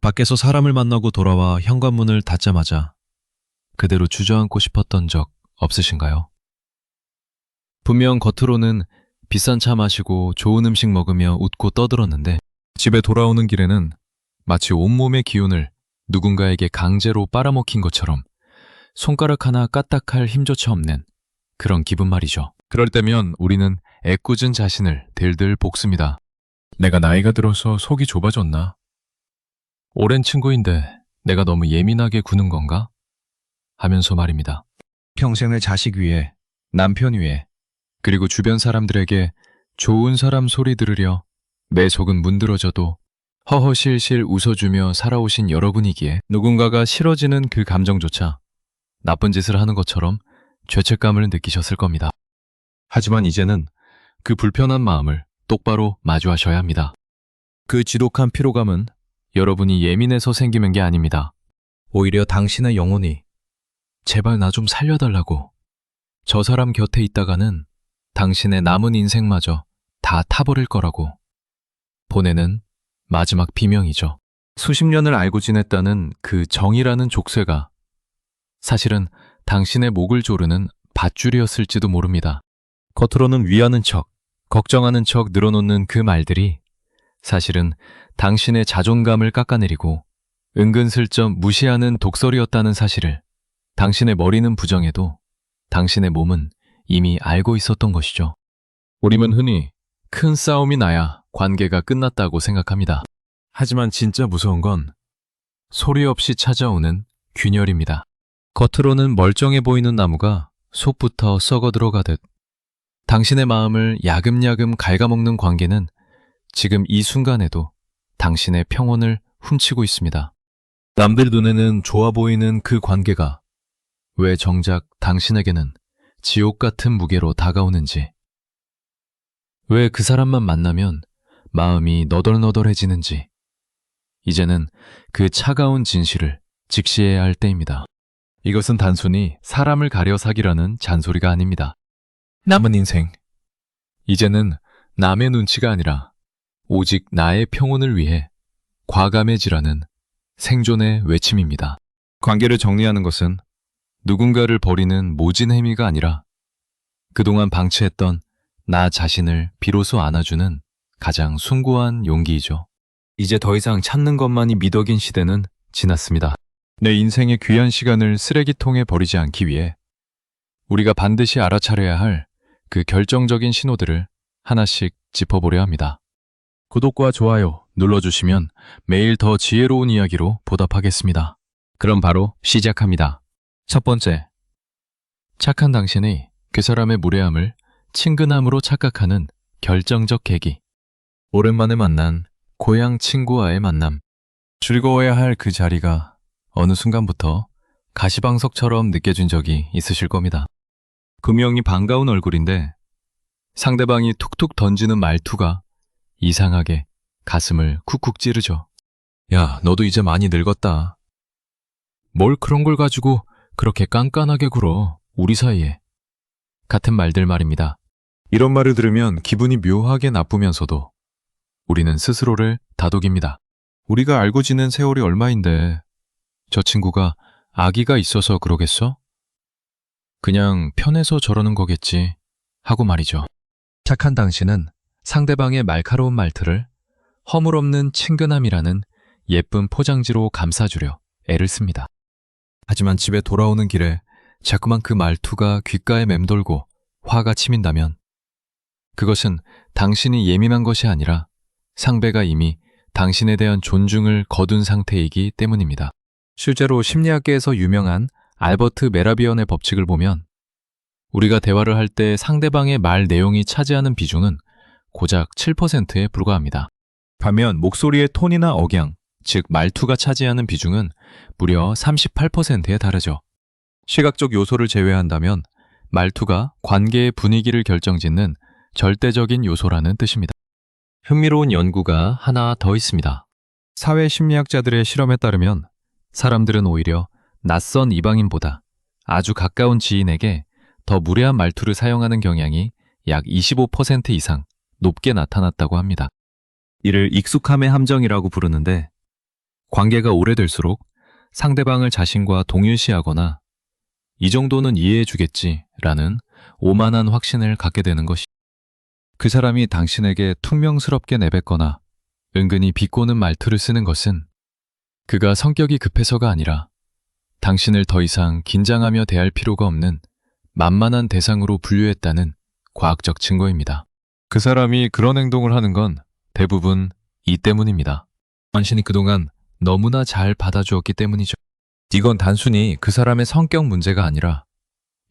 밖에서 사람을 만나고 돌아와 현관문을 닫자마자 그대로 주저앉고 싶었던 적 없으신가요? 분명 겉으로는 비싼 차 마시고 좋은 음식 먹으며 웃고 떠들었는데 집에 돌아오는 길에는 마치 온몸의 기운을 누군가에게 강제로 빨아먹힌 것처럼 손가락 하나 까딱할 힘조차 없는 그런 기분 말이죠. 그럴 때면 우리는 애꿎은 자신을 들들 볶습니다. 내가 나이가 들어서 속이 좁아졌나? 오랜 친구인데 내가 너무 예민하게 구는 건가? 하면서 말입니다. 평생을 자식 위에, 남편 위에, 그리고 주변 사람들에게 좋은 사람 소리 들으려 내 속은 문드러져도 허허실실 웃어주며 살아오신 여러분이기에 누군가가 싫어지는 그 감정조차 나쁜 짓을 하는 것처럼 죄책감을 느끼셨을 겁니다. 하지만 이제는 그 불편한 마음을 똑바로 마주하셔야 합니다. 그 지독한 피로감은 여러분이 예민해서 생기는 게 아닙니다. 오히려 당신의 영혼이 제발 나 좀 살려달라고 저 사람 곁에 있다가는 당신의 남은 인생마저 다 타버릴 거라고 보내는 마지막 비명이죠. 수십 년을 알고 지냈다는 그 정이라는 족쇄가 사실은 당신의 목을 조르는 밧줄이었을지도 모릅니다. 겉으로는 위하는 척, 걱정하는 척 늘어놓는 그 말들이 사실은 당신의 자존감을 깎아내리고 은근슬쩍 무시하는 독설이었다는 사실을 당신의 머리는 부정해도 당신의 몸은 이미 알고 있었던 것이죠. 우리는 흔히 큰 싸움이 나야 관계가 끝났다고 생각합니다. 하지만 진짜 무서운 건 소리 없이 찾아오는 균열입니다. 겉으로는 멀쩡해 보이는 나무가 속부터 썩어 들어가듯 당신의 마음을 야금야금 갉아먹는 관계는 지금 이 순간에도 당신의 평온을 훔치고 있습니다. 남들 눈에는 좋아 보이는 그 관계가 왜 정작 당신에게는 지옥 같은 무게로 다가오는지, 왜 그 사람만 만나면 마음이 너덜너덜해지는지, 이제는 그 차가운 진실을 직시해야 할 때입니다. 이것은 단순히 사람을 가려 사기라는 잔소리가 아닙니다. 남은 인생, 이제는 남의 눈치가 아니라 오직 나의 평온을 위해 과감해지라는 생존의 외침입니다. 관계를 정리하는 것은 누군가를 버리는 모진 행위가 아니라 그동안 방치했던 나 자신을 비로소 안아주는 가장 숭고한 용기이죠. 이제 더 이상 찾는 것만이 미덕인 시대는 지났습니다. 내 인생의 귀한 시간을 쓰레기통에 버리지 않기 위해 우리가 반드시 알아차려야 할 그 결정적인 신호들을 하나씩 짚어보려 합니다. 구독과 좋아요 눌러주시면 매일 더 지혜로운 이야기로 보답하겠습니다. 그럼 바로 시작합니다. 첫 번째, 착한 당신이 그 사람의 무례함을 친근함으로 착각하는 결정적 계기. 오랜만에 만난 고향 친구와의 만남. 즐거워야 할 그 자리가 어느 순간부터 가시방석처럼 느껴진 적이 있으실 겁니다. 분명히 반가운 얼굴인데 상대방이 툭툭 던지는 말투가 이상하게 가슴을 쿡쿡 찌르죠. 야, 너도 이제 많이 늙었다. 뭘 그런 걸 가지고 그렇게 깐깐하게 굴어, 우리 사이에. 같은 말들 말입니다. 이런 말을 들으면 기분이 묘하게 나쁘면서도 우리는 스스로를 다독입니다. 우리가 알고 지낸 세월이 얼마인데 저 친구가 아기가 있어서 그러겠어? 그냥 편해서 저러는 거겠지 하고 말이죠. 착한 당신은 상대방의 날카로운 말투를 허물없는 친근함이라는 예쁜 포장지로 감싸주려 애를 씁니다. 하지만 집에 돌아오는 길에 자꾸만 그 말투가 귓가에 맴돌고 화가 치민다면 그것은 당신이 예민한 것이 아니라 상대가 이미 당신에 대한 존중을 거둔 상태이기 때문입니다. 실제로 심리학계에서 유명한 알버트 메라비언의 법칙을 보면 우리가 대화를 할 때 상대방의 말 내용이 차지하는 비중은 고작 7%에 불과합니다. 반면 목소리의 톤이나 억양, 즉 말투가 차지하는 비중은 무려 38%에 달하죠. 시각적 요소를 제외한다면 말투가 관계의 분위기를 결정짓는 절대적인 요소라는 뜻입니다. 흥미로운 연구가 하나 더 있습니다. 사회심리학자들의 실험에 따르면 사람들은 오히려 낯선 이방인보다 아주 가까운 지인에게 더 무례한 말투를 사용하는 경향이 약 25% 이상 높게 나타났다고 합니다. 이를 익숙함의 함정이라고 부르는데 관계가 오래될수록 상대방을 자신과 동일시하거나 이 정도는 이해해주겠지라는 오만한 확신을 갖게 되는 것이. 그 사람이 당신에게 퉁명스럽게 내뱉거나 은근히 비꼬는 말투를 쓰는 것은 그가 성격이 급해서가 아니라 당신을 더 이상 긴장하며 대할 필요가 없는 만만한 대상으로 분류했다는 과학적 증거입니다. 그 사람이 그런 행동을 하는 건 대부분 이 때문입니다. 당신이 그동안 너무나 잘 받아주었기 때문이죠. 이건 단순히 그 사람의 성격 문제가 아니라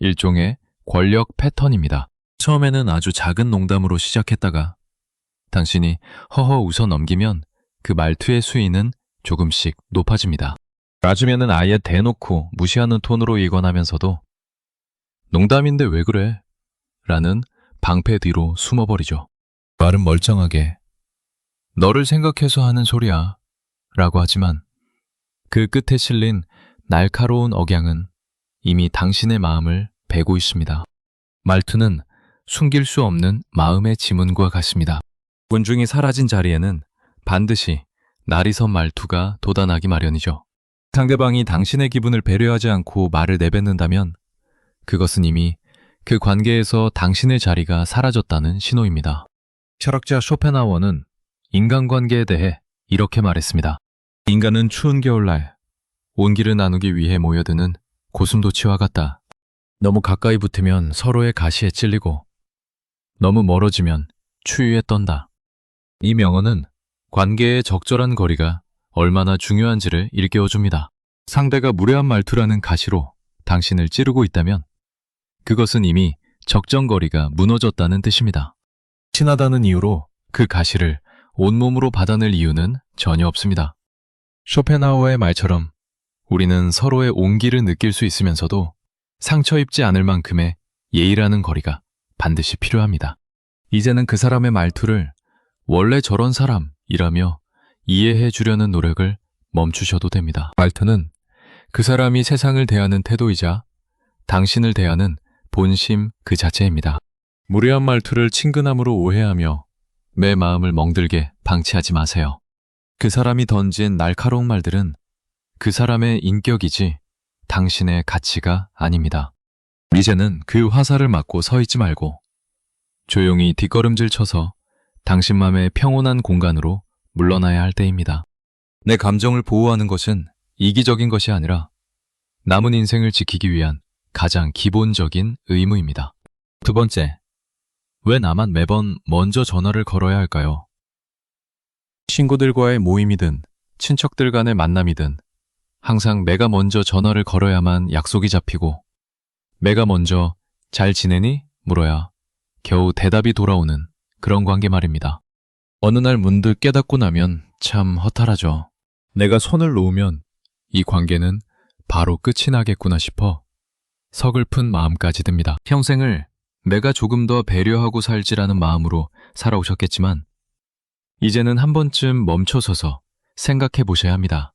일종의 권력 패턴입니다. 처음에는 아주 작은 농담으로 시작했다가 당신이 허허 웃어 넘기면 그 말투의 수위는 조금씩 높아집니다. 나중에는 아예 대놓고 무시하는 톤으로 일관하면서도 농담인데 왜 그래? 라는 방패 뒤로 숨어버리죠. 말은 멀쩡하게 너를 생각해서 하는 소리야 라고 하지만 그 끝에 실린 날카로운 억양은 이미 당신의 마음을 베고 있습니다. 말투는 숨길 수 없는 마음의 지문과 같습니다. 군중이 사라진 자리에는 반드시 날이선 말투가 돋아나기 마련이죠. 상대방이 당신의 기분을 배려하지 않고 말을 내뱉는다면 그것은 이미 그 관계에서 당신의 자리가 사라졌다는 신호입니다. 철학자 쇼펜하워는 인간관계에 대해 이렇게 말했습니다. 인간은 추운 겨울날 온기를 나누기 위해 모여드는 고슴도치와 같다. 너무 가까이 붙으면 서로의 가시에 찔리고 너무 멀어지면 추위에 떤다. 이 명언은 관계의 적절한 거리가 얼마나 중요한지를 일깨워줍니다. 상대가 무례한 말투라는 가시로 당신을 찌르고 있다면 그것은 이미 적정거리가 무너졌다는 뜻입니다. 친하다는 이유로 그 가시를 온몸으로 받아낼 이유는 전혀 없습니다. 쇼펜하우어의 말처럼 우리는 서로의 온기를 느낄 수 있으면서도 상처 입지 않을 만큼의 예의라는 거리가 반드시 필요합니다. 이제는 그 사람의 말투를 원래 저런 사람이라며 이해해 주려는 노력을 멈추셔도 됩니다. 말투는 그 사람이 세상을 대하는 태도이자 당신을 대하는 본심 그 자체입니다. 무례한 말투를 친근함으로 오해하며 내 마음을 멍들게 방치하지 마세요. 그 사람이 던진 날카로운 말들은 그 사람의 인격이지 당신의 가치가 아닙니다. 이제는 그 화살을 맞고 서 있지 말고 조용히 뒷걸음질 쳐서 당신맘의 평온한 공간으로 물러나야 할 때입니다. 내 감정을 보호하는 것은 이기적인 것이 아니라 남은 인생을 지키기 위한 가장 기본적인 의무입니다. 두 번째, 왜 나만 매번 먼저 전화를 걸어야 할까요? 친구들과의 모임이든 친척들 간의 만남이든 항상 내가 먼저 전화를 걸어야만 약속이 잡히고 내가 먼저 잘 지내니? 물어야 겨우 대답이 돌아오는 그런 관계 말입니다. 어느 날 문득 깨닫고 나면 참 허탈하죠. 내가 손을 놓으면 이 관계는 바로 끝이 나겠구나 싶어 서글픈 마음까지 듭니다. 평생을 내가 조금 더 배려하고 살지라는 마음으로 살아오셨겠지만 이제는 한 번쯤 멈춰서서 생각해 보셔야 합니다.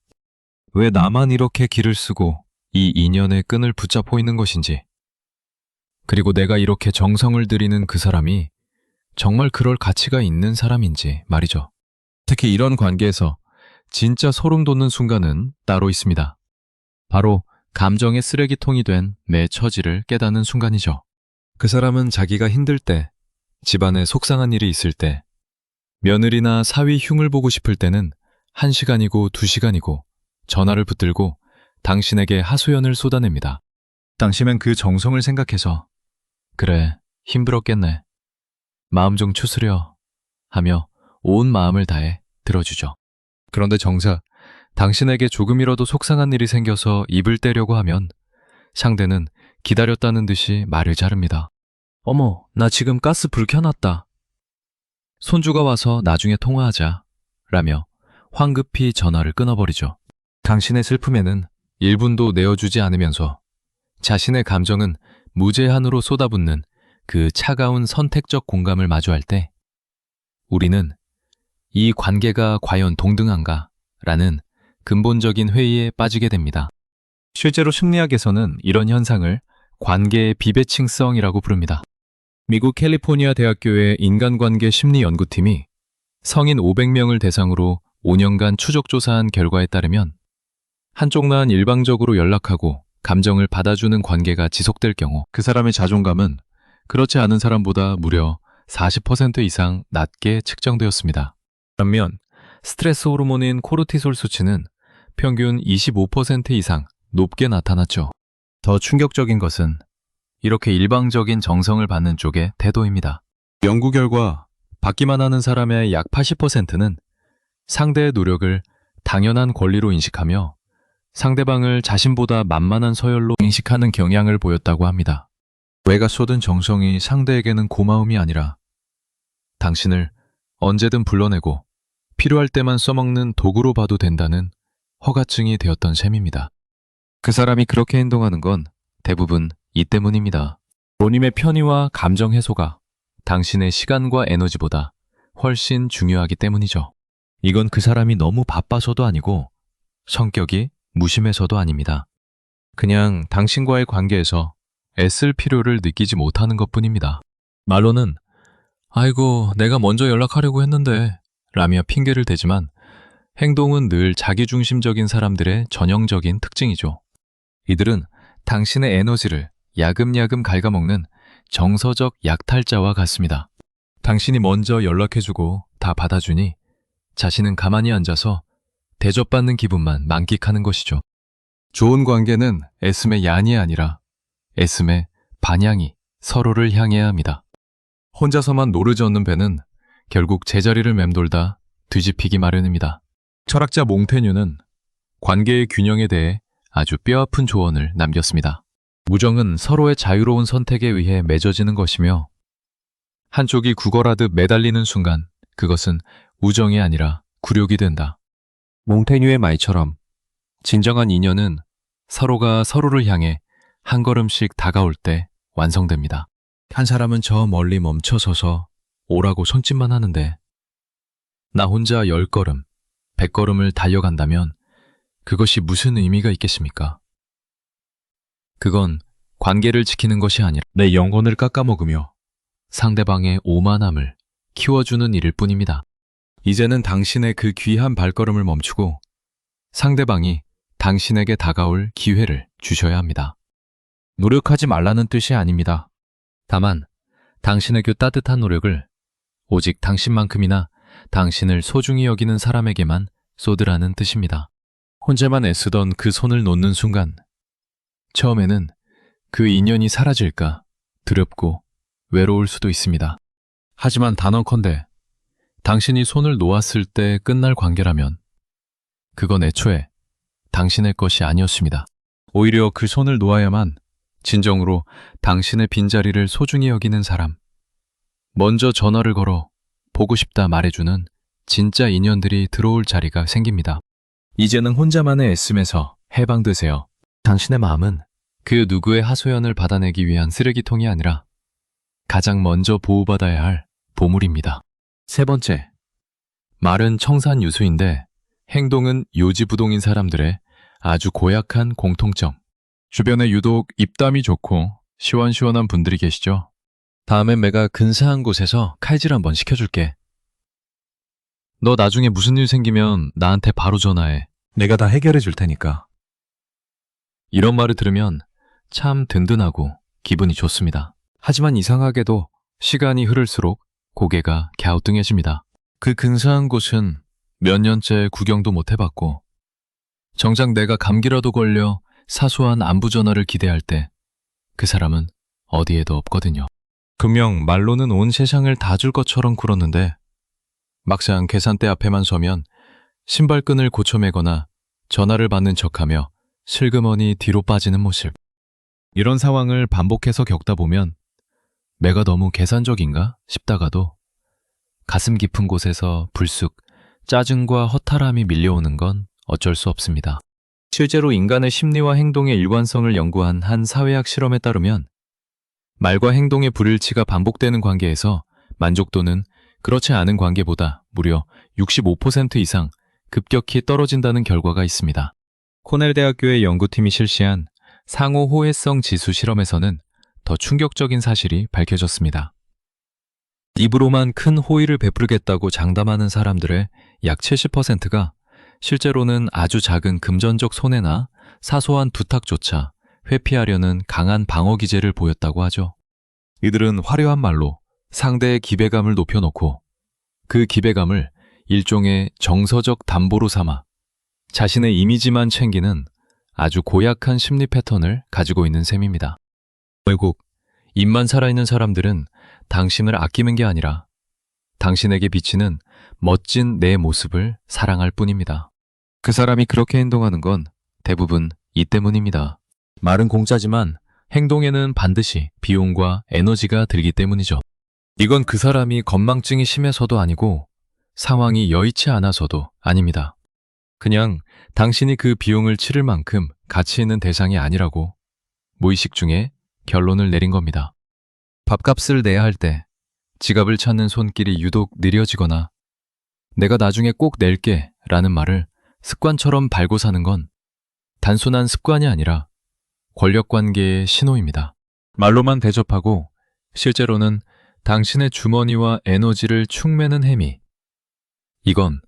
왜 나만 이렇게 기를 쓰고 이 인연의 끈을 붙잡고 있는 것인지, 그리고 내가 이렇게 정성을 들이는 그 사람이 정말 그럴 가치가 있는 사람인지 말이죠. 특히 이런 관계에서 진짜 소름 돋는 순간은 따로 있습니다. 바로 감정의 쓰레기통이 된 내 처지를 깨닫는 순간이죠. 그 사람은 자기가 힘들 때, 집안에 속상한 일이 있을 때, 며느리나 사위 흉을 보고 싶을 때는 1시간이고 2시간이고 전화를 붙들고 당신에게 하소연을 쏟아냅니다. 당신은 그 정성을 생각해서 그래, 힘들었겠네. 마음 좀 추스려 하며 온 마음을 다해 들어주죠. 그런데 정작 당신에게 조금이라도 속상한 일이 생겨서 입을 떼려고 하면 상대는 기다렸다는 듯이 말을 자릅니다. 어머, 나 지금 가스 불 켜놨다. 손주가 와서 나중에 통화하자 라며 황급히 전화를 끊어버리죠. 당신의 슬픔에는 1분도 내어주지 않으면서 자신의 감정은 무제한으로 쏟아붓는 그 차가운 선택적 공감을 마주할 때 우리는 이 관계가 과연 동등한가? 라는 근본적인 회의에 빠지게 됩니다. 실제로 심리학에서는 이런 현상을 관계의 비배칭성이라고 부릅니다. 미국 캘리포니아 대학교의 인간관계 심리 연구팀이 성인 500명을 대상으로 5년간 추적조사한 결과에 따르면 한쪽만 일방적으로 연락하고 감정을 받아주는 관계가 지속될 경우 그 사람의 자존감은 그렇지 않은 사람보다 무려 40% 이상 낮게 측정되었습니다. 반면 스트레스 호르몬인 코르티솔 수치는 평균 25% 이상 높게 나타났죠. 더 충격적인 것은 이렇게 일방적인 정성을 받는 쪽의 태도입니다. 연구 결과 받기만 하는 사람의 약 80%는 상대의 노력을 당연한 권리로 인식하며 상대방을 자신보다 만만한 서열로 인식하는 경향을 보였다고 합니다. 외가 쏟은 정성이 상대에게는 고마움이 아니라 당신을 언제든 불러내고 필요할 때만 써먹는 도구로 봐도 된다는 허가증이 되었던 셈입니다. 그 사람이 그렇게 행동하는 건 대부분 이 때문입니다. 로님의 편의와 감정 해소가 당신의 시간과 에너지보다 훨씬 중요하기 때문이죠. 이건 그 사람이 너무 바빠서도 아니고 성격이 무심해서도 아닙니다. 그냥 당신과의 관계에서 애쓸 필요를 느끼지 못하는 것뿐입니다. 말로는 아이고 내가 먼저 연락하려고 했는데 라며 핑계를 대지만 행동은 늘 자기중심적인 사람들의 전형적인 특징이죠. 이들은 당신의 에너지를 야금야금 갉아먹는 정서적 약탈자와 같습니다. 당신이 먼저 연락해주고 다 받아주니 자신은 가만히 앉아서 대접받는 기분만 만끽하는 것이죠. 좋은 관계는 애씀의 양이 아니라 애씀의 반향이 서로를 향해야 합니다. 혼자서만 노르젓는 배는 결국 제자리를 맴돌다 뒤집히기 마련입니다. 철학자 몽테뉴는 관계의 균형에 대해 아주 뼈아픈 조언을 남겼습니다. 무정은 서로의 자유로운 선택에 의해 맺어지는 것이며 한쪽이 구걸하듯 매달리는 순간 그것은 우정이 아니라 굴욕이 된다. 몽테뉴의 말처럼 진정한 인연은 서로가 서로를 향해 한 걸음씩 다가올 때 완성됩니다. 한 사람은 저 멀리 멈춰서서 오라고 손짓만 하는데 나 혼자 10걸음, 100걸음을 달려간다면 그것이 무슨 의미가 있겠습니까? 그건 관계를 지키는 것이 아니라 내 영혼을 깎아먹으며 상대방의 오만함을 키워주는 일일 뿐입니다. 이제는 당신의 그 귀한 발걸음을 멈추고 상대방이 당신에게 다가올 기회를 주셔야 합니다. 노력하지 말라는 뜻이 아닙니다. 다만 당신의 따뜻한 노력을 오직 당신만큼이나 당신을 소중히 여기는 사람에게만 쏟으라는 뜻입니다. 혼자만 애쓰던 그 손을 놓는 순간 처음에는 그 인연이 사라질까 두렵고 외로울 수도 있습니다. 하지만 단언컨대 당신이 손을 놓았을 때 끝날 관계라면 그건 애초에 당신의 것이 아니었습니다. 오히려 그 손을 놓아야만 진정으로 당신의 빈자리를 소중히 여기는 사람, 먼저 전화를 걸어 보고 싶다 말해주는 진짜 인연들이 들어올 자리가 생깁니다. 이제는 혼자만의 애씀에서 해방되세요. 당신의 마음은 그 누구의 하소연을 받아내기 위한 쓰레기통이 아니라 가장 먼저 보호받아야 할 보물입니다. 세 번째, 말은 청산유수인데 행동은 요지부동인 사람들의 아주 고약한 공통점. 주변에 유독 입담이 좋고 시원시원한 분들이 계시죠? 다음엔 내가 근사한 곳에서 칼질 한번 시켜줄게. 너 나중에 무슨 일 생기면 나한테 바로 전화해. 내가 다 해결해 줄 테니까. 이런 말을 들으면 참 든든하고 기분이 좋습니다. 하지만 이상하게도 시간이 흐를수록 고개가 갸우뚱해집니다. 그 근사한 곳은 몇 년째 구경도 못 해봤고 정작 내가 감기라도 걸려 사소한 안부 전화를 기대할 때 그 사람은 어디에도 없거든요. 분명 말로는 온 세상을 다 줄 것처럼 굴었는데 막상 계산대 앞에만 서면 신발끈을 고쳐매거나 전화를 받는 척하며 슬그머니 뒤로 빠지는 모습. 이런 상황을 반복해서 겪다 보면 내가 너무 계산적인가 싶다가도 가슴 깊은 곳에서 불쑥 짜증과 허탈함이 밀려오는 건 어쩔 수 없습니다. 실제로 인간의 심리와 행동의 일관성을 연구한 한 사회학 실험에 따르면 말과 행동의 불일치가 반복되는 관계에서 만족도는 그렇지 않은 관계보다 무려 65% 이상 급격히 떨어진다는 결과가 있습니다. 코넬 대학교의 연구팀이 실시한 상호 호혜성 지수 실험에서는 더 충격적인 사실이 밝혀졌습니다. 입으로만 큰 호의를 베풀겠다고 장담하는 사람들의 약 70%가 실제로는 아주 작은 금전적 손해나 사소한 부탁조차 회피하려는 강한 방어 기제를 보였다고 하죠. 이들은 화려한 말로 상대의 기배감을 높여놓고 그 기배감을 일종의 정서적 담보로 삼아 자신의 이미지만 챙기는 아주 고약한 심리 패턴을 가지고 있는 셈입니다. 결국 입만 살아있는 사람들은 당신을 아끼는 게 아니라 당신에게 비치는 멋진 내 모습을 사랑할 뿐입니다. 그 사람이 그렇게 행동하는 건 대부분 이 때문입니다. 말은 공짜지만 행동에는 반드시 비용과 에너지가 들기 때문이죠. 이건 그 사람이 건망증이 심해서도 아니고 상황이 여의치 않아서도 아닙니다. 그냥 당신이 그 비용을 치를 만큼 가치 있는 대상이 아니라고 무의식 중에 결론을 내린 겁니다. 밥값을 내야 할 때 지갑을 찾는 손길이 유독 느려지거나 내가 나중에 꼭 낼게 라는 말을 습관처럼 발고 사는 건 단순한 습관이 아니라 권력관계의 신호입니다. 말로만 대접하고 실제로는 당신의 주머니와 에너지를 축매는 행위. 이건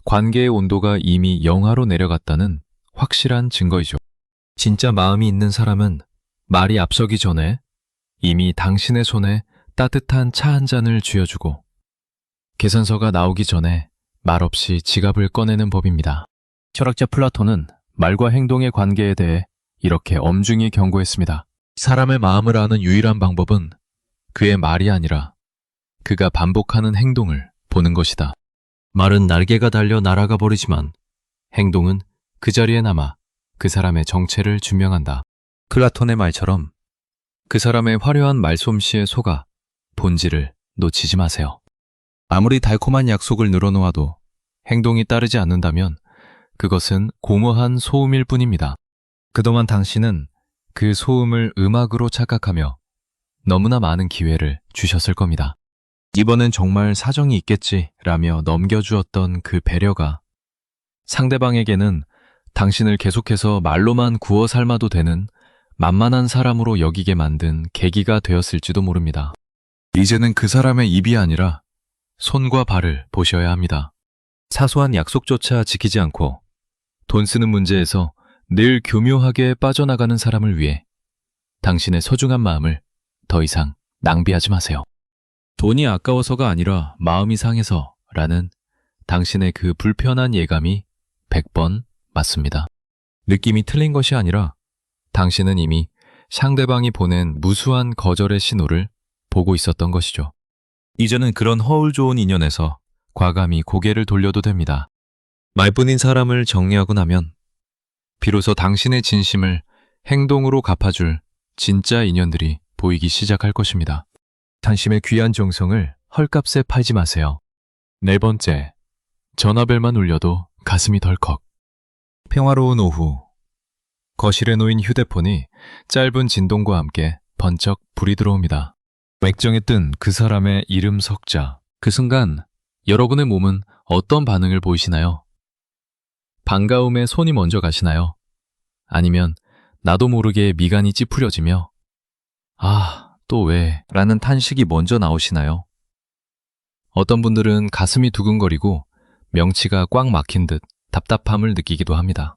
관계의 온도가 이미 영하로 내려갔다는 확실한 증거이죠. 진짜 마음이 있는 사람은 말이 앞서기 전에 이미 당신의 손에 따뜻한 차 한 잔을 쥐어주고 계산서가 나오기 전에 말없이 지갑을 꺼내는 법입니다. 철학자 플라톤은 말과 행동의 관계에 대해 이렇게 엄중히 경고했습니다. 사람의 마음을 아는 유일한 방법은 그의 말이 아니라 그가 반복하는 행동을 보는 것이다. 말은 날개가 달려 날아가 버리지만 행동은 그 자리에 남아 그 사람의 정체를 증명한다. 플라톤의 말처럼 그 사람의 화려한 말솜씨에 속아 본질을 놓치지 마세요. 아무리 달콤한 약속을 늘어놓아도 행동이 따르지 않는다면 그것은 공허한 소음일 뿐입니다. 그동안 당신은 그 소음을 음악으로 착각하며 너무나 많은 기회를 주셨을 겁니다. 이번엔 정말 사정이 있겠지 라며 넘겨주었던 그 배려가 상대방에게는 당신을 계속해서 말로만 구워 삶아도 되는 만만한 사람으로 여기게 만든 계기가 되었을지도 모릅니다. 이제는 그 사람의 입이 아니라 손과 발을 보셔야 합니다. 사소한 약속조차 지키지 않고 돈 쓰는 문제에서 늘 교묘하게 빠져나가는 사람을 위해 당신의 소중한 마음을 더 이상 낭비하지 마세요. 돈이 아까워서가 아니라 마음이 상해서 라는 당신의 그 불편한 예감이 100번 맞습니다. 느낌이 틀린 것이 아니라 당신은 이미 상대방이 보낸 무수한 거절의 신호를 보고 있었던 것이죠. 이제는 그런 허울 좋은 인연에서 과감히 고개를 돌려도 됩니다. 말뿐인 사람을 정리하고 나면 비로소 당신의 진심을 행동으로 갚아줄 진짜 인연들이 보이기 시작할 것입니다. 당신의 귀한 정성을 헐값에 팔지 마세요. 네 번째, 전화벨만 울려도 가슴이 덜컥. 평화로운 오후, 거실에 놓인 휴대폰이 짧은 진동과 함께 번쩍 불이 들어옵니다. 맥정에 뜬 그 사람의 이름 석자. 그 순간 여러분의 몸은 어떤 반응을 보이시나요? 반가움에 손이 먼저 가시나요? 아니면 나도 모르게 미간이 찌푸려지며 아, 또 왜? 라는 탄식이 먼저 나오시나요? 어떤 분들은 가슴이 두근거리고 명치가 꽉 막힌 듯 답답함을 느끼기도 합니다.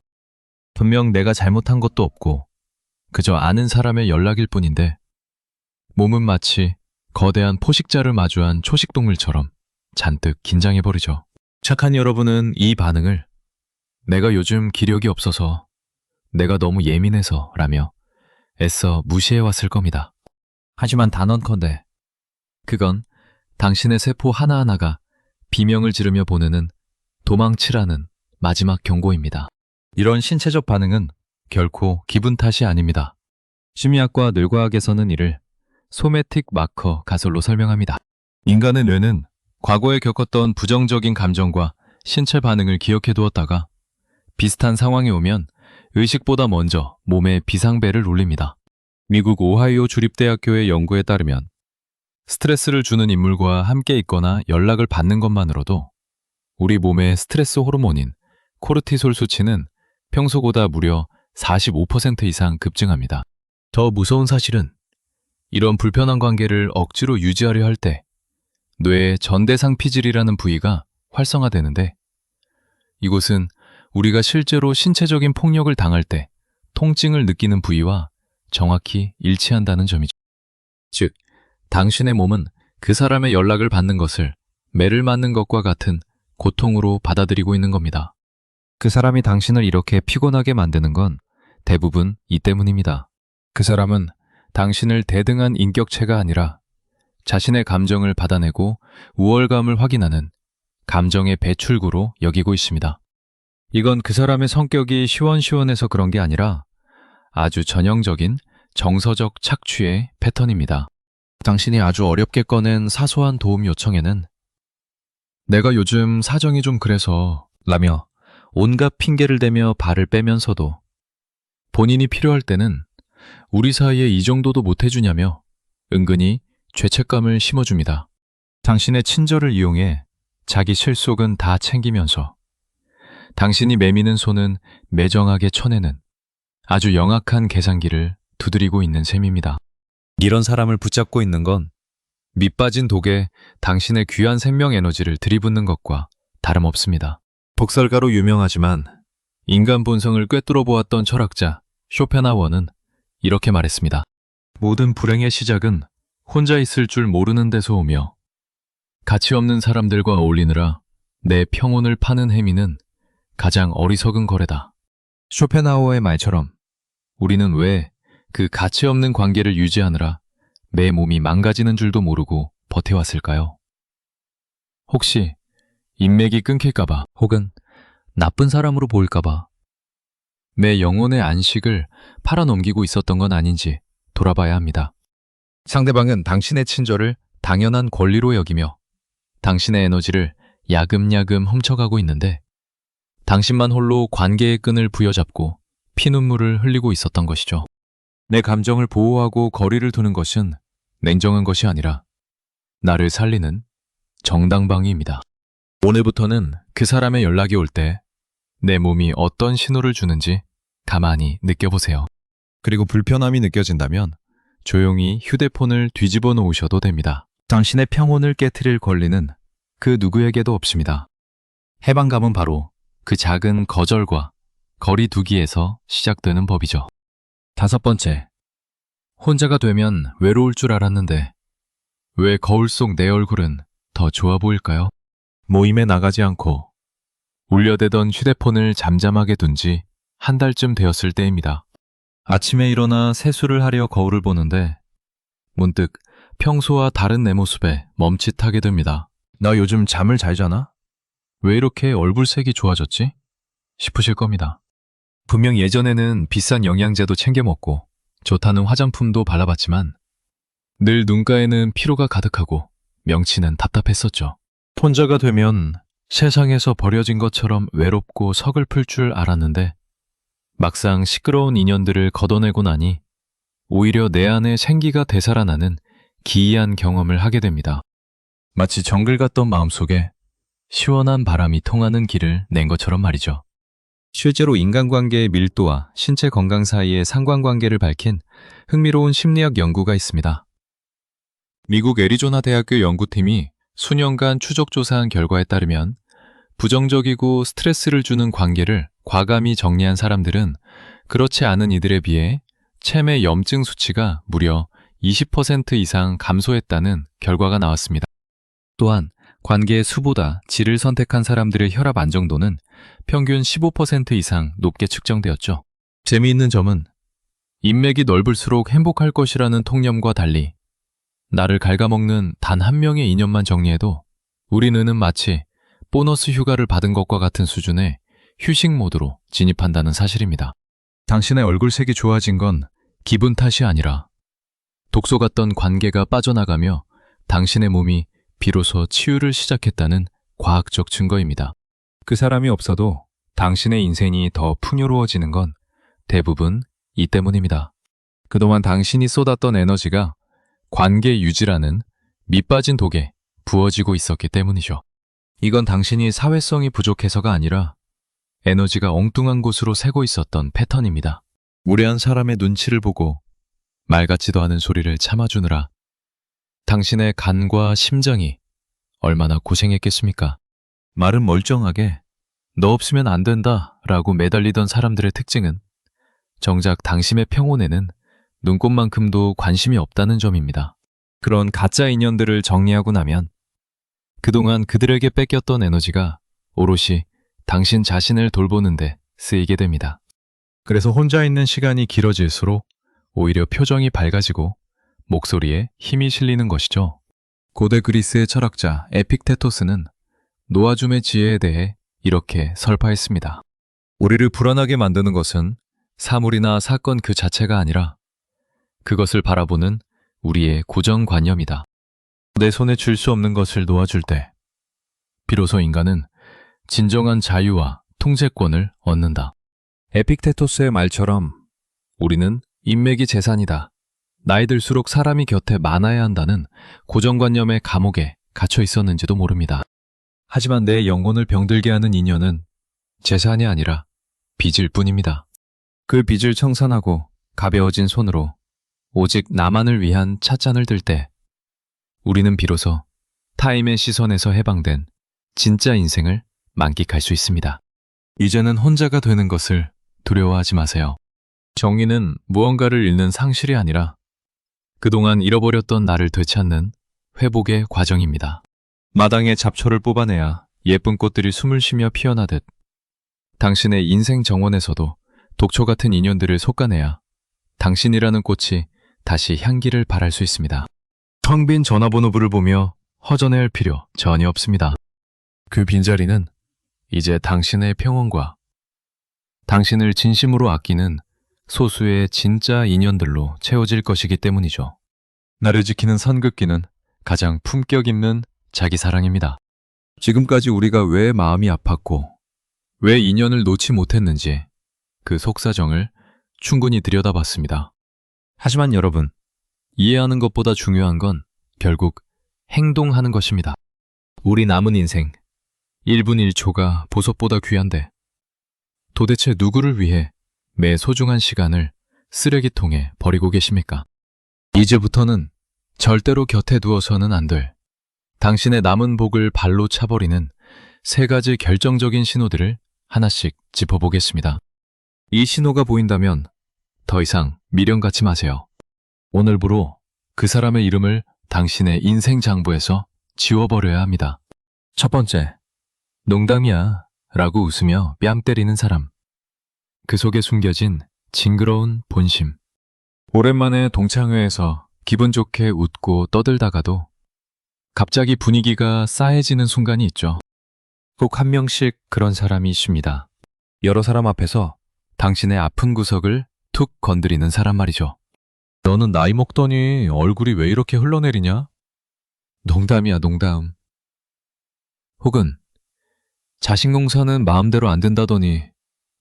분명 내가 잘못한 것도 없고 그저 아는 사람의 연락일 뿐인데 몸은 마치 거대한 포식자를 마주한 초식동물처럼 잔뜩 긴장해버리죠. 착한 여러분은 이 반응을 내가 요즘 기력이 없어서, 내가 너무 예민해서 라며 애써 무시해왔을 겁니다. 하지만 단언컨대 그건 당신의 세포 하나하나가 비명을 지르며 보내는 도망치라는 마지막 경고입니다. 이런 신체적 반응은 결코 기분 탓이 아닙니다. 심리학과 뇌과학에서는 이를 소매틱 마커 가설로 설명합니다. 인간의 뇌는 과거에 겪었던 부정적인 감정과 신체 반응을 기억해 두었다가 비슷한 상황이 오면 의식보다 먼저 몸에 비상벨을 울립니다. 미국 오하이오 주립대학교의 연구에 따르면 스트레스를 주는 인물과 함께 있거나 연락을 받는 것만으로도 우리 몸의 스트레스 호르몬인 코르티솔 수치는 평소보다 무려 45% 이상 급증합니다. 더 무서운 사실은 이런 불편한 관계를 억지로 유지하려 할 때 뇌의 전대상피질이라는 부위가 활성화되는데 이곳은 우리가 실제로 신체적인 폭력을 당할 때 통증을 느끼는 부위와 정확히 일치한다는 점이죠. 즉, 당신의 몸은 그 사람의 연락을 받는 것을 매를 맞는 것과 같은 고통으로 받아들이고 있는 겁니다. 그 사람이 당신을 이렇게 피곤하게 만드는 건 대부분 이 때문입니다. 그 사람은 당신을 대등한 인격체가 아니라 자신의 감정을 받아내고 우월감을 확인하는 감정의 배출구로 여기고 있습니다. 이건 그 사람의 성격이 시원시원해서 그런 게 아니라 아주 전형적인 정서적 착취의 패턴입니다. 당신이 아주 어렵게 꺼낸 사소한 도움 요청에는 내가 요즘 사정이 좀 그래서 라며 온갖 핑계를 대며 발을 빼면서도 본인이 필요할 때는 우리 사이에 이 정도도 못 해주냐며 은근히 죄책감을 심어줍니다. 당신의 친절을 이용해 자기 실속은 다 챙기면서 당신이 매미는 손은 매정하게 쳐내는 아주 영악한 계산기를 두드리고 있는 셈입니다. 이런 사람을 붙잡고 있는 건 밑빠진 독에 당신의 귀한 생명 에너지를 들이붓는 것과 다름없습니다. 복살가로 유명하지만 인간 본성을 꿰뚫어 보았던 철학자 쇼펜하워는 이렇게 말했습니다. 모든 불행의 시작은 혼자 있을 줄 모르는 데서 오며 가치 없는 사람들과 어울리느라 내 평온을 파는 행위는 가장 어리석은 거래다. 쇼펜하우어의 말처럼 우리는 왜 그 가치 없는 관계를 유지하느라 내 몸이 망가지는 줄도 모르고 버텨왔을까요? 혹시 인맥이 끊길까봐 혹은 나쁜 사람으로 보일까봐 내 영혼의 안식을 팔아넘기고 있었던 건 아닌지 돌아봐야 합니다. 상대방은 당신의 친절을 당연한 권리로 여기며 당신의 에너지를 야금야금 훔쳐가고 있는데 당신만 홀로 관계의 끈을 부여잡고 피눈물을 흘리고 있었던 것이죠. 내 감정을 보호하고 거리를 두는 것은 냉정한 것이 아니라 나를 살리는 정당방위입니다. 오늘부터는 그 사람의 연락이 올 때 내 몸이 어떤 신호를 주는지 가만히 느껴보세요. 그리고 불편함이 느껴진다면 조용히 휴대폰을 뒤집어 놓으셔도 됩니다. 당신의 평온을 깨트릴 권리는 그 누구에게도 없습니다. 해방감은 바로 그 작은 거절과 거리 두기에서 시작되는 법이죠. 5번째, 혼자가 되면 외로울 줄 알았는데 왜 거울 속 내 얼굴은 더 좋아 보일까요? 모임에 나가지 않고 울려대던 휴대폰을 잠잠하게 둔 지 한 달쯤 되었을 때입니다. 아침에 일어나 세수를 하려 거울을 보는데 문득 평소와 다른 내 모습에 멈칫하게 됩니다. 나 요즘 잠을 잘 자나? 왜 이렇게 얼굴색이 좋아졌지? 싶으실 겁니다. 분명 예전에는 비싼 영양제도 챙겨 먹고 좋다는 화장품도 발라봤지만 늘 눈가에는 피로가 가득하고 명치는 답답했었죠. 혼자가 되면 세상에서 버려진 것처럼 외롭고 서글플 줄 알았는데 막상 시끄러운 인연들을 걷어내고 나니 오히려 내 안에 생기가 되살아나는 기이한 경험을 하게 됩니다. 마치 정글 같던 마음속에 시원한 바람이 통하는 길을 낸 것처럼 말이죠. 실제로 인간관계의 밀도와 신체 건강 사이의 상관관계를 밝힌 흥미로운 심리학 연구가 있습니다. 미국 애리조나 대학교 연구팀이 수년간 추적 조사한 결과에 따르면 부정적이고 스트레스를 주는 관계를 과감히 정리한 사람들은 그렇지 않은 이들에 비해 체내 염증 수치가 무려 20% 이상 감소했다는 결과가 나왔습니다. 또한 관계의 수보다 질을 선택한 사람들의 혈압 안정도는 평균 15% 이상 높게 측정되었죠. 재미있는 점은 인맥이 넓을수록 행복할 것이라는 통념과 달리 나를 갉아먹는 단 한 명의 인연만 정리해도 우리 뇌는 마치 보너스 휴가를 받은 것과 같은 수준의 휴식 모드로 진입한다는 사실입니다. 당신의 얼굴색이 좋아진 건 기분 탓이 아니라 독소 같던 관계가 빠져나가며 당신의 몸이 비로소 치유를 시작했다는 과학적 증거입니다. 그 사람이 없어도 당신의 인생이 더 풍요로워지는 건 대부분 이 때문입니다. 그동안 당신이 쏟았던 에너지가 관계 유지라는 밑빠진 독에 부어지고 있었기 때문이죠. 이건 당신이 사회성이 부족해서가 아니라 에너지가 엉뚱한 곳으로 새고 있었던 패턴입니다. 무례한 사람의 눈치를 보고 말 같지도 않은 소리를 참아주느라 당신의 간과 심장이 얼마나 고생했겠습니까? 말은 멀쩡하게 너 없으면 안 된다 라고 매달리던 사람들의 특징은 정작 당신의 평온에는 눈꽃만큼도 관심이 없다는 점입니다. 그런 가짜 인연들을 정리하고 나면 그동안 그들에게 뺏겼던 에너지가 오롯이 당신 자신을 돌보는데 쓰이게 됩니다. 그래서 혼자 있는 시간이 길어질수록 오히려 표정이 밝아지고 목소리에 힘이 실리는 것이죠. 고대 그리스의 철학자 에픽테토스는 노아줌의 지혜에 대해 이렇게 설파했습니다. 우리를 불안하게 만드는 것은 사물이나 사건 그 자체가 아니라 그것을 바라보는 우리의 고정관념이다. 내 손에 쥘 수 없는 것을 놓아줄 때 비로소 인간은 진정한 자유와 통제권을 얻는다. 에픽테토스의 말처럼 우리는 인맥이 재산이다. 나이 들수록 사람이 곁에 많아야 한다는 고정관념의 감옥에 갇혀 있었는지도 모릅니다. 하지만 내 영혼을 병들게 하는 인연은 재산이 아니라 빚일 뿐입니다. 그 빚을 청산하고 가벼워진 손으로 오직 나만을 위한 찻잔을 들 때 우리는 비로소 타인의 시선에서 해방된 진짜 인생을 만끽할 수 있습니다. 이제는 혼자가 되는 것을 두려워하지 마세요. 정의는 무언가를 잃는 상실이 아니라 그동안 잃어버렸던 나를 되찾는 회복의 과정입니다. 마당에 잡초를 뽑아내야 예쁜 꽃들이 숨을 쉬며 피어나듯 당신의 인생 정원에서도 독초 같은 인연들을 솎아내야 당신이라는 꽃이 다시 향기를 발할 수 있습니다. 텅 빈 전화번호부를 보며 허전해할 필요 전혀 없습니다. 그 빈자리는 이제 당신의 평온과 당신을 진심으로 아끼는 소수의 진짜 인연들로 채워질 것이기 때문이죠. 나를 지키는 선긋기는 가장 품격 있는 자기 사랑입니다. 지금까지 우리가 왜 마음이 아팠고 왜 인연을 놓지 못했는지 그 속사정을 충분히 들여다봤습니다. 하지만 여러분, 이해하는 것보다 중요한 건 결국 행동하는 것입니다. 우리 남은 인생 1분 1초가 보석보다 귀한데 도대체 누구를 위해 매 소중한 시간을 쓰레기통에 버리고 계십니까? 이제부터는 절대로 곁에 두어서는 안 될 당신의 남은 복을 발로 차버리는 3가지 결정적인 신호들을 하나씩 짚어보겠습니다. 이 신호가 보인다면 더 이상 미련 갖지 마세요. 오늘부로 그 사람의 이름을 당신의 인생 장부에서 지워버려야 합니다. 첫 번째, 농담이야 라고 웃으며 뺨 때리는 사람. 그 속에 숨겨진 징그러운 본심. 오랜만에 동창회에서 기분 좋게 웃고 떠들다가도 갑자기 분위기가 싸해지는 순간이 있죠. 꼭 한 명씩 그런 사람이 있습니다. 여러 사람 앞에서 당신의 아픈 구석을 툭 건드리는 사람 말이죠. 너는 나이 먹더니 얼굴이 왜 이렇게 흘러내리냐? 농담이야, 농담. 혹은 자식 농사는 마음대로 안 된다더니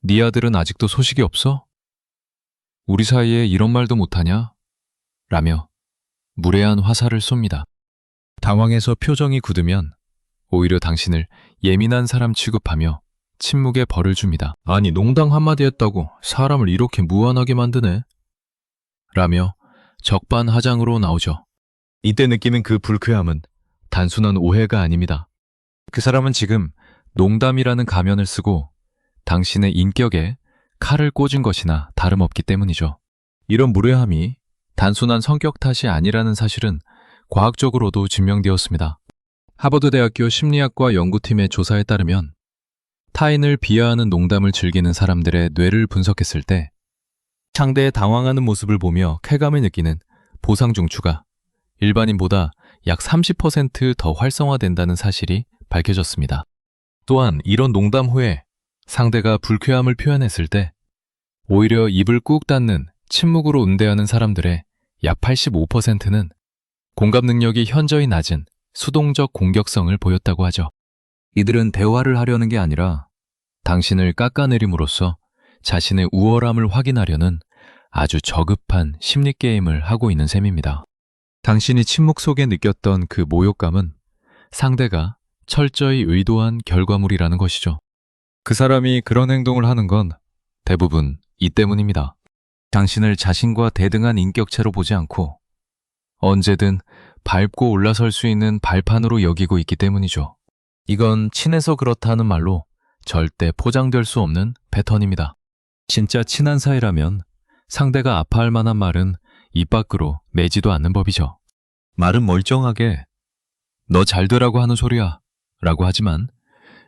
네 아들은 아직도 소식이 없어? 우리 사이에 이런 말도 못하냐? 라며 무례한 화살을 쏩니다. 당황해서 표정이 굳으면 오히려 당신을 예민한 사람 취급하며 침묵의 벌을 줍니다. 아니, 농담 한마디 했다고 사람을 이렇게 무안하게 만드네? 라며 적반하장으로 나오죠. 이때 느끼는 그 불쾌함은 단순한 오해가 아닙니다. 그 사람은 지금 농담이라는 가면을 쓰고 당신의 인격에 칼을 꽂은 것이나 다름없기 때문이죠. 이런 무례함이 단순한 성격 탓이 아니라는 사실은 과학적으로도 증명되었습니다. 하버드 대학교 심리학과 연구팀의 조사에 따르면 타인을 비하하는 농담을 즐기는 사람들의 뇌를 분석했을 때 상대의 당황하는 모습을 보며 쾌감을 느끼는 보상중추가 일반인보다 약 30% 더 활성화된다는 사실이 밝혀졌습니다. 또한 이런 농담 후에 상대가 불쾌함을 표현했을 때 오히려 입을 꾹 닫는 침묵으로 응대하는 사람들의 약 85%는 공감 능력이 현저히 낮은 수동적 공격성을 보였다고 하죠. 이들은 대화를 하려는 게 아니라 당신을 깎아내림으로써 자신의 우월함을 확인하려는 아주 저급한 심리 게임을 하고 있는 셈입니다. 당신이 침묵 속에 느꼈던 그 모욕감은 상대가 철저히 의도한 결과물이라는 것이죠. 그 사람이 그런 행동을 하는 건 대부분 이 때문입니다. 당신을 자신과 대등한 인격체로 보지 않고 언제든 밟고 올라설 수 있는 발판으로 여기고 있기 때문이죠. 이건 친해서 그렇다는 말로 절대 포장될 수 없는 패턴입니다. 진짜 친한 사이라면 상대가 아파할 만한 말은 입 밖으로 내지도 않는 법이죠. 말은 멀쩡하게 너 잘 되라고 하는 소리야 라고 하지만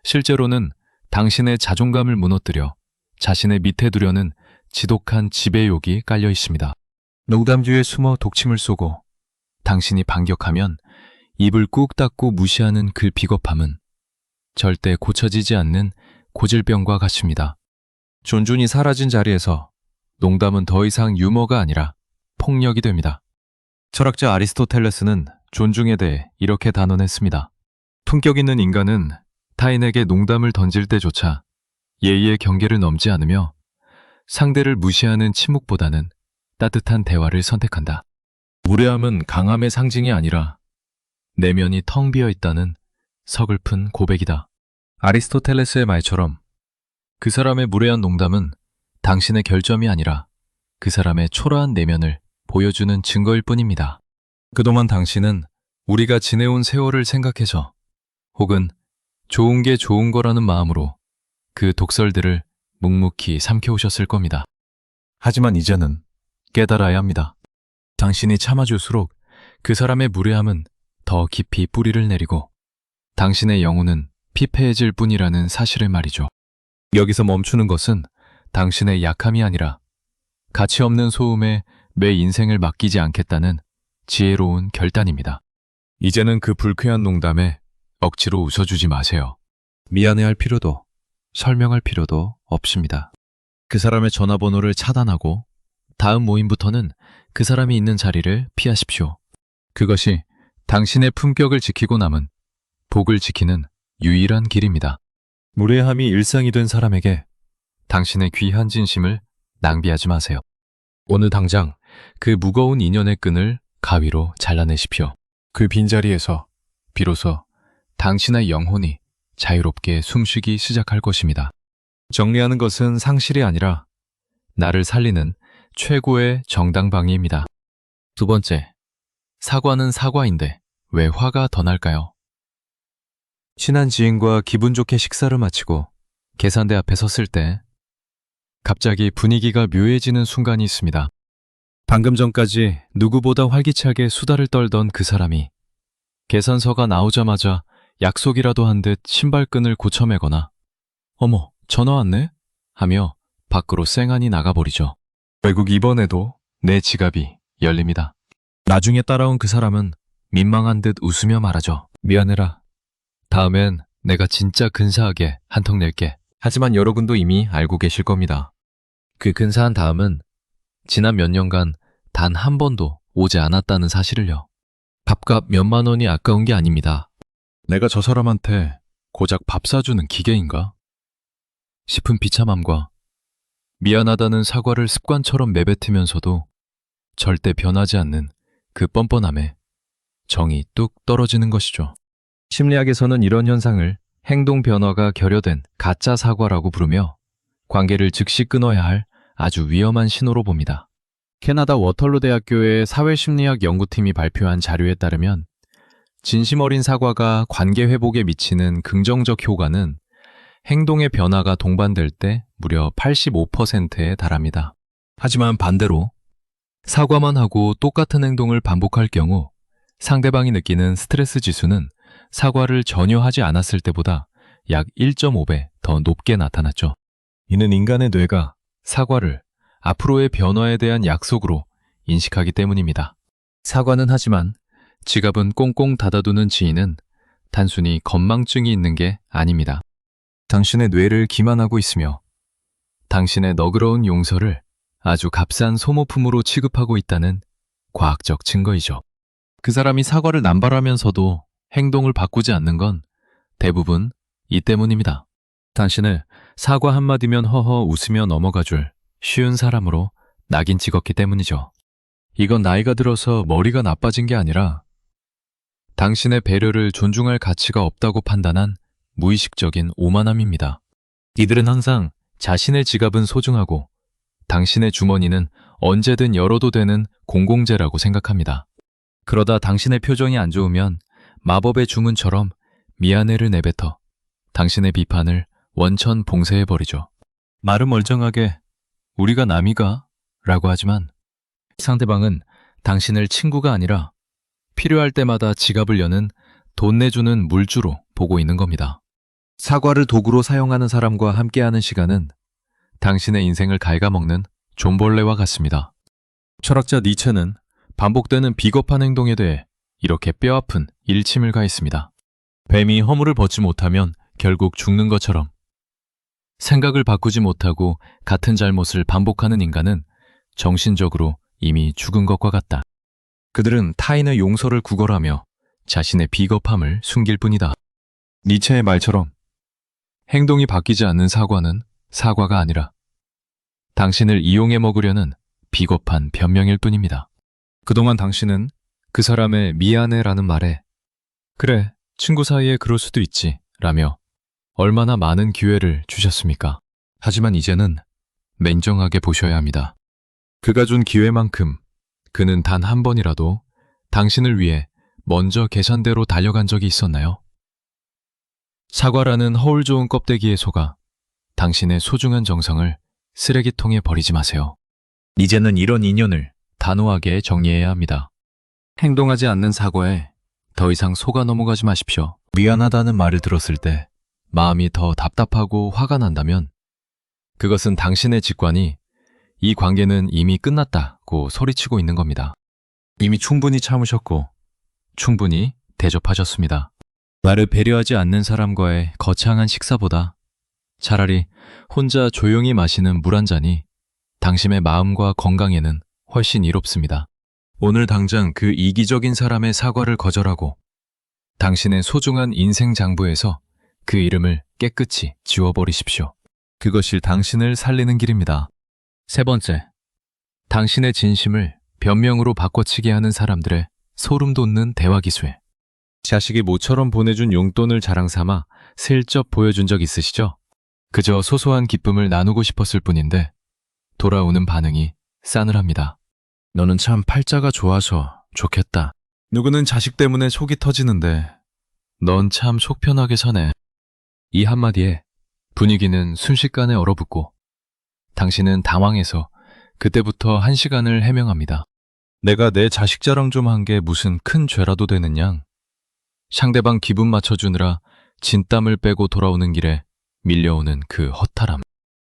실제로는 당신의 자존감을 무너뜨려 자신의 밑에 두려는 지독한 지배욕이 깔려 있습니다. 농담주에 숨어 독침을 쏘고 당신이 반격하면 입을 꾹 닫고 무시하는 그 비겁함은 절대 고쳐지지 않는 고질병과 같습니다. 존중이 사라진 자리에서 농담은 더 이상 유머가 아니라 폭력이 됩니다. 철학자 아리스토텔레스는 존중에 대해 이렇게 단언했습니다. 품격 있는 인간은 타인에게 농담을 던질 때조차 예의의 경계를 넘지 않으며 상대를 무시하는 침묵보다는 따뜻한 대화를 선택한다. 무례함은 강함의 상징이 아니라 내면이 텅 비어 있다는 서글픈 고백이다. 아리스토텔레스의 말처럼 그 사람의 무례한 농담은 당신의 결점이 아니라 그 사람의 초라한 내면을 보여주는 증거일 뿐입니다. 그동안 당신은 우리가 지내온 세월을 생각해서 혹은 좋은 게 좋은 거라는 마음으로 그 독설들을 묵묵히 삼켜오셨을 겁니다. 하지만 이제는 깨달아야 합니다. 당신이 참아줄수록 그 사람의 무례함은 더 깊이 뿌리를 내리고 당신의 영혼은 피폐해질 뿐이라는 사실을 말이죠. 여기서 멈추는 것은 당신의 약함이 아니라 가치 없는 소음에 내 인생을 맡기지 않겠다는 지혜로운 결단입니다. 이제는 그 불쾌한 농담에 억지로 웃어주지 마세요. 미안해할 필요도 설명할 필요도 없습니다. 그 사람의 전화번호를 차단하고 다음 모임부터는 그 사람이 있는 자리를 피하십시오. 그것이 당신의 품격을 지키고 남은 복을 지키는 유일한 길입니다. 무례함이 일상이 된 사람에게 당신의 귀한 진심을 낭비하지 마세요. 오늘 당장 그 무거운 인연의 끈을 가위로 잘라내십시오. 그 빈자리에서 비로소 당신의 영혼이 자유롭게 숨쉬기 시작할 것입니다. 정리하는 것은 상실이 아니라 나를 살리는 최고의 정당방위입니다. 두 번째, 사과는 사과인데 왜 화가 더 날까요? 친한 지인과 기분 좋게 식사를 마치고 계산대 앞에 섰을 때 갑자기 분위기가 묘해지는 순간이 있습니다. 방금 전까지 누구보다 활기차게 수다를 떨던 그 사람이 계산서가 나오자마자 약속이라도 한 듯 신발끈을 고쳐매거나 어머, 전화 왔네? 하며 밖으로 쌩안이 나가버리죠. 결국 이번에도 내 지갑이 열립니다. 나중에 따라온 그 사람은 민망한 듯 웃으며 말하죠. 미안해라. 다음엔 내가 진짜 근사하게 한턱 낼게. 하지만 여러분도 이미 알고 계실 겁니다. 그 근사한 다음은 지난 몇 년간 단 한 번도 오지 않았다는 사실을요. 밥값 몇만 원이 아까운 게 아닙니다. 내가 저 사람한테 고작 밥 사주는 기계인가? 싶은 비참함과 미안하다는 사과를 습관처럼 내뱉으면서도 절대 변하지 않는 그 뻔뻔함에 정이 뚝 떨어지는 것이죠. 심리학에서는 이런 현상을 행동 변화가 결여된 가짜 사과라고 부르며 관계를 즉시 끊어야 할 아주 위험한 신호로 봅니다. 캐나다 워털루 대학교의 사회심리학 연구팀이 발표한 자료에 따르면 진심 어린 사과가 관계 회복에 미치는 긍정적 효과는 행동의 변화가 동반될 때 무려 85%에 달합니다. 하지만 반대로 사과만 하고 똑같은 행동을 반복할 경우 상대방이 느끼는 스트레스 지수는 사과를 전혀 하지 않았을 때보다 약 1.5배 더 높게 나타났죠. 이는 인간의 뇌가 사과를 앞으로의 변화에 대한 약속으로 인식하기 때문입니다. 사과는 하지만 지갑은 꽁꽁 닫아두는 지인은 단순히 건망증이 있는 게 아닙니다. 당신의 뇌를 기만하고 있으며 당신의 너그러운 용서를 아주 값싼 소모품으로 취급하고 있다는 과학적 증거이죠. 그 사람이 사과를 남발하면서도 행동을 바꾸지 않는 건 대부분 이 때문입니다. 당신을 사과 한마디면 허허 웃으며 넘어가줄 쉬운 사람으로 낙인 찍었기 때문이죠. 이건 나이가 들어서 머리가 나빠진 게 아니라 당신의 배려를 존중할 가치가 없다고 판단한 무의식적인 오만함입니다. 이들은 항상 자신의 지갑은 소중하고 당신의 주머니는 언제든 열어도 되는 공공재라고 생각합니다. 그러다 당신의 표정이 안 좋으면 마법의 주문처럼 미안해를 내뱉어 당신의 비판을 원천 봉쇄해버리죠. 말은 멀쩡하게 우리가 남이가? 라고 하지만 상대방은 당신을 친구가 아니라 필요할 때마다 지갑을 여는 돈 내주는 물주로 보고 있는 겁니다. 사과를 도구로 사용하는 사람과 함께하는 시간은 당신의 인생을 갉아먹는 존벌레와 같습니다. 철학자 니체는 반복되는 비겁한 행동에 대해 이렇게 뼈아픈 일침을 가했습니다. 뱀이 허물을 벗지 못하면 결국 죽는 것처럼 생각을 바꾸지 못하고 같은 잘못을 반복하는 인간은 정신적으로 이미 죽은 것과 같다. 그들은 타인의 용서를 구걸하며 자신의 비겁함을 숨길 뿐이다. 니체의 말처럼 행동이 바뀌지 않는 사과는 사과가 아니라 당신을 이용해 먹으려는 비겁한 변명일 뿐입니다. 그동안 당신은 그 사람의 미안해라는 말에 그래, 친구 사이에 그럴 수도 있지 라며 얼마나 많은 기회를 주셨습니까? 하지만 이제는 냉정하게 보셔야 합니다. 그가 준 기회만큼 그는 단 한 번이라도 당신을 위해 먼저 계산대로 달려간 적이 있었나요? 사과라는 허울 좋은 껍데기에 속아 당신의 소중한 정성을 쓰레기통에 버리지 마세요. 이제는 이런 인연을 단호하게 정리해야 합니다. 행동하지 않는 사과에 더 이상 속아 넘어가지 마십시오. 미안하다는 말을 들었을 때 마음이 더 답답하고 화가 난다면 그것은 당신의 직관이 이 관계는 이미 끝났다고 소리치고 있는 겁니다. 이미 충분히 참으셨고 충분히 대접하셨습니다. 나를 배려하지 않는 사람과의 거창한 식사보다 차라리 혼자 조용히 마시는 물 한 잔이 당신의 마음과 건강에는 훨씬 이롭습니다. 오늘 당장 그 이기적인 사람의 사과를 거절하고 당신의 소중한 인생 장부에서 그 이름을 깨끗이 지워버리십시오. 그것이 당신을 살리는 길입니다. 세 번째, 당신의 진심을 변명으로 바꿔치게 하는 사람들의 소름 돋는 대화 기술. 자식이 모처럼 보내준 용돈을 자랑 삼아 슬쩍 보여준 적 있으시죠? 그저 소소한 기쁨을 나누고 싶었을 뿐인데 돌아오는 반응이 싸늘합니다. 너는 참 팔자가 좋아서 좋겠다. 누구는 자식 때문에 속이 터지는데 넌 참 속 편하게 사네. 이 한마디에 분위기는 순식간에 얼어붙고 당신은 당황해서 그때부터 1시간을 해명합니다. 내가 내 자식 자랑 좀 한 게 무슨 큰 죄라도 되는 양. 상대방 기분 맞춰주느라 진땀을 빼고 돌아오는 길에 밀려오는 그 허탈함.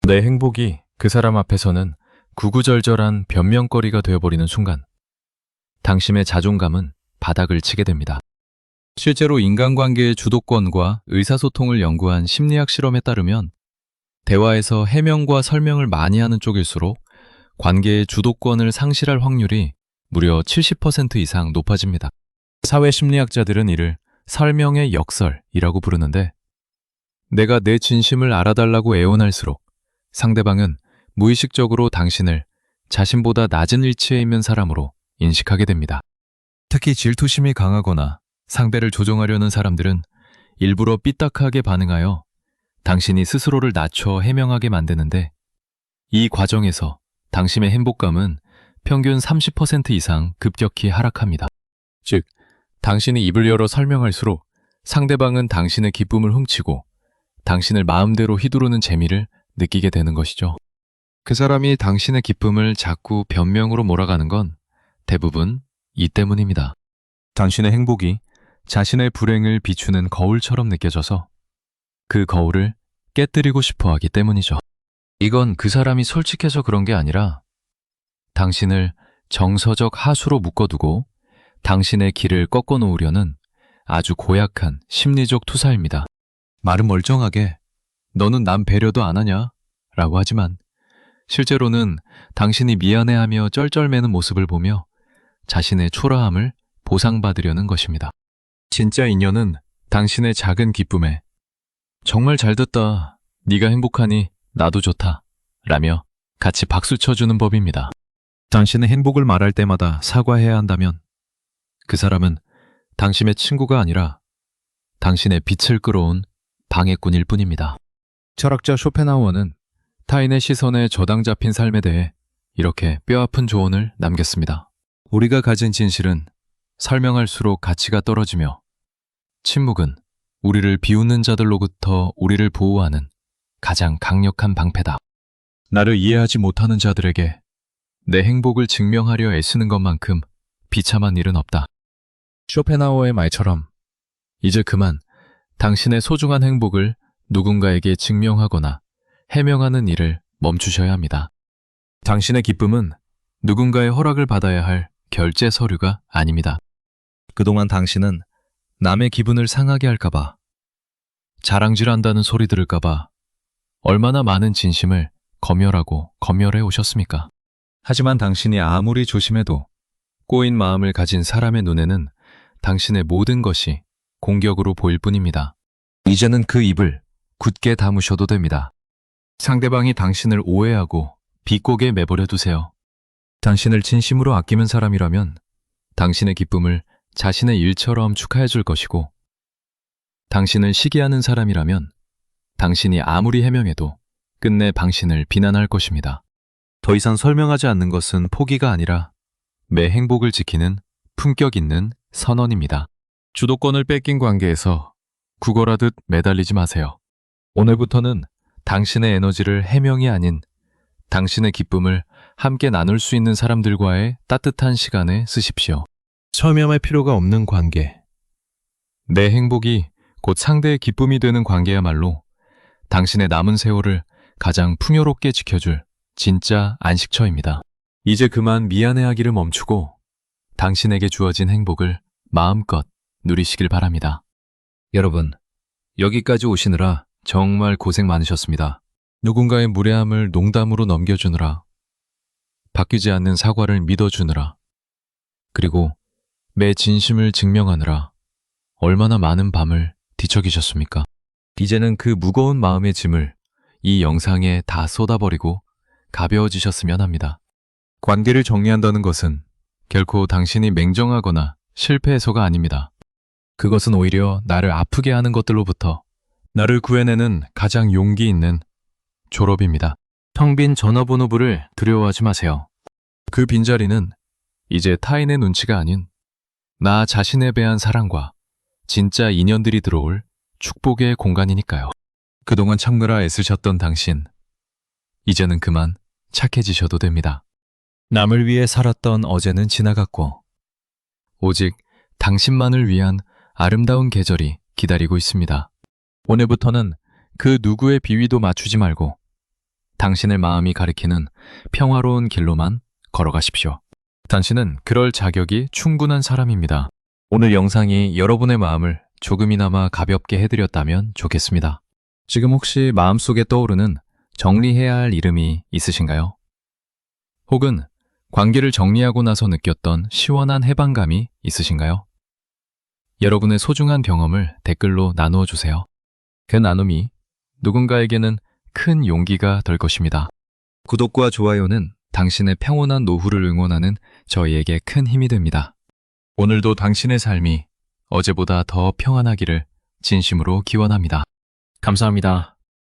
내 행복이 그 사람 앞에서는 구구절절한 변명거리가 되어버리는 순간 당신의 자존감은 바닥을 치게 됩니다. 실제로 인간관계의 주도권과 의사소통을 연구한 심리학 실험에 따르면 대화에서 해명과 설명을 많이 하는 쪽일수록 관계의 주도권을 상실할 확률이 무려 70% 이상 높아집니다. 사회심리학자들은 이를 설명의 역설이라고 부르는데 내가 내 진심을 알아달라고 애원할수록 상대방은 무의식적으로 당신을 자신보다 낮은 위치에 있는 사람으로 인식하게 됩니다. 특히 질투심이 강하거나 상대를 조종하려는 사람들은 일부러 삐딱하게 반응하여 당신이 스스로를 낮춰 해명하게 만드는데 이 과정에서 당신의 행복감은 평균 30% 이상 급격히 하락합니다. 즉, 당신이 입을 열어 설명할수록 상대방은 당신의 기쁨을 훔치고 당신을 마음대로 휘두르는 재미를 느끼게 되는 것이죠. 그 사람이 당신의 기쁨을 자꾸 변명으로 몰아가는 건 대부분 이 때문입니다. 당신의 행복이 자신의 불행을 비추는 거울처럼 느껴져서 그 거울을 깨뜨리고 싶어 하기 때문이죠. 이건 그 사람이 솔직해서 그런 게 아니라 당신을 정서적 하수로 묶어두고 당신의 길을 꺾어 놓으려는 아주 고약한 심리적 투사입니다. 말은 멀쩡하게 너는 남 배려도 안 하냐? 라고 하지만 실제로는 당신이 미안해하며 쩔쩔매는 모습을 보며 자신의 초라함을 보상받으려는 것입니다. 진짜 인연은 당신의 작은 기쁨에 정말 잘 됐다, 네가 행복하니 나도 좋다 라며 같이 박수 쳐주는 법입니다. 당신의 행복을 말할 때마다 사과해야 한다면 그 사람은 당신의 친구가 아니라 당신의 빛을 끌어온 방해꾼일 뿐입니다. 철학자 쇼펜하우어는 타인의 시선에 저당 잡힌 삶에 대해 이렇게 뼈아픈 조언을 남겼습니다. 우리가 가진 진실은 설명할수록 가치가 떨어지며 침묵은 우리를 비웃는 자들로부터 우리를 보호하는 가장 강력한 방패다. 나를 이해하지 못하는 자들에게 내 행복을 증명하려 애쓰는 것만큼 비참한 일은 없다. 쇼펜하우어의 말처럼 이제 그만 당신의 소중한 행복을 누군가에게 증명하거나 해명하는 일을 멈추셔야 합니다. 당신의 기쁨은 누군가의 허락을 받아야 할 결제 서류가 아닙니다. 그동안 당신은 남의 기분을 상하게 할까봐, 자랑질한다는 소리 들을까봐 얼마나 많은 진심을 검열하고 검열해 오셨습니까? 하지만 당신이 아무리 조심해도 꼬인 마음을 가진 사람의 눈에는 당신의 모든 것이 공격으로 보일 뿐입니다. 이제는 그 입을 굳게 다무셔도 됩니다. 상대방이 당신을 오해하고 비꼬게 매버려 두세요. 당신을 진심으로 아끼는 사람이라면 당신의 기쁨을 자신의 일처럼 축하해 줄 것이고, 당신을 시기하는 사람이라면 당신이 아무리 해명해도 끝내 당신을 비난할 것입니다. 더 이상 설명하지 않는 것은 포기가 아니라 내 행복을 지키는 품격 있는 선언입니다. 주도권을 뺏긴 관계에서 구걸하듯 매달리지 마세요. 오늘부터는 당신의 에너지를 해명이 아닌 당신의 기쁨을 함께 나눌 수 있는 사람들과의 따뜻한 시간에 쓰십시오. 설명할 필요가 없는 관계. 내 행복이 곧 상대의 기쁨이 되는 관계야말로 당신의 남은 세월을 가장 풍요롭게 지켜줄 진짜 안식처입니다. 이제 그만 미안해하기를 멈추고 당신에게 주어진 행복을 마음껏 누리시길 바랍니다. 여러분, 여기까지 오시느라 정말 고생 많으셨습니다. 누군가의 무례함을 농담으로 넘겨주느라, 바뀌지 않는 사과를 믿어주느라, 그리고 내 진심을 증명하느라 얼마나 많은 밤을 뒤척이셨습니까? 이제는 그 무거운 마음의 짐을 이 영상에 다 쏟아버리고 가벼워지셨으면 합니다. 관계를 정리한다는 것은 결코 당신이 맹정하거나 실패해서가 아닙니다. 그것은 오히려 나를 아프게 하는 것들로부터 나를 구해내는 가장 용기 있는 졸업입니다. 텅 빈 전화번호부를 두려워하지 마세요. 그 빈자리는 이제 타인의 눈치가 아닌 나 자신에 대한 사랑과 진짜 인연들이 들어올 축복의 공간이니까요. 그동안 참느라 애쓰셨던 당신, 이제는 그만 착해지셔도 됩니다. 남을 위해 살았던 어제는 지나갔고 오직 당신만을 위한 아름다운 계절이 기다리고 있습니다. 오늘부터는 그 누구의 비위도 맞추지 말고 당신의 마음이 가리키는 평화로운 길로만 걸어가십시오. 당신은 그럴 자격이 충분한 사람입니다. 오늘 영상이 여러분의 마음을 조금이나마 가볍게 해드렸다면 좋겠습니다. 지금 혹시 마음속에 떠오르는 정리해야 할 이름이 있으신가요? 혹은 관계를 정리하고 나서 느꼈던 시원한 해방감이 있으신가요? 여러분의 소중한 경험을 댓글로 나누어 주세요. 그 나눔이 누군가에게는 큰 용기가 될 것입니다. 구독과 좋아요는 당신의 평온한 노후를 응원하는 저희에게 큰 힘이 됩니다. 오늘도 당신의 삶이 어제보다 더 평안하기를 진심으로 기원합니다. 감사합니다.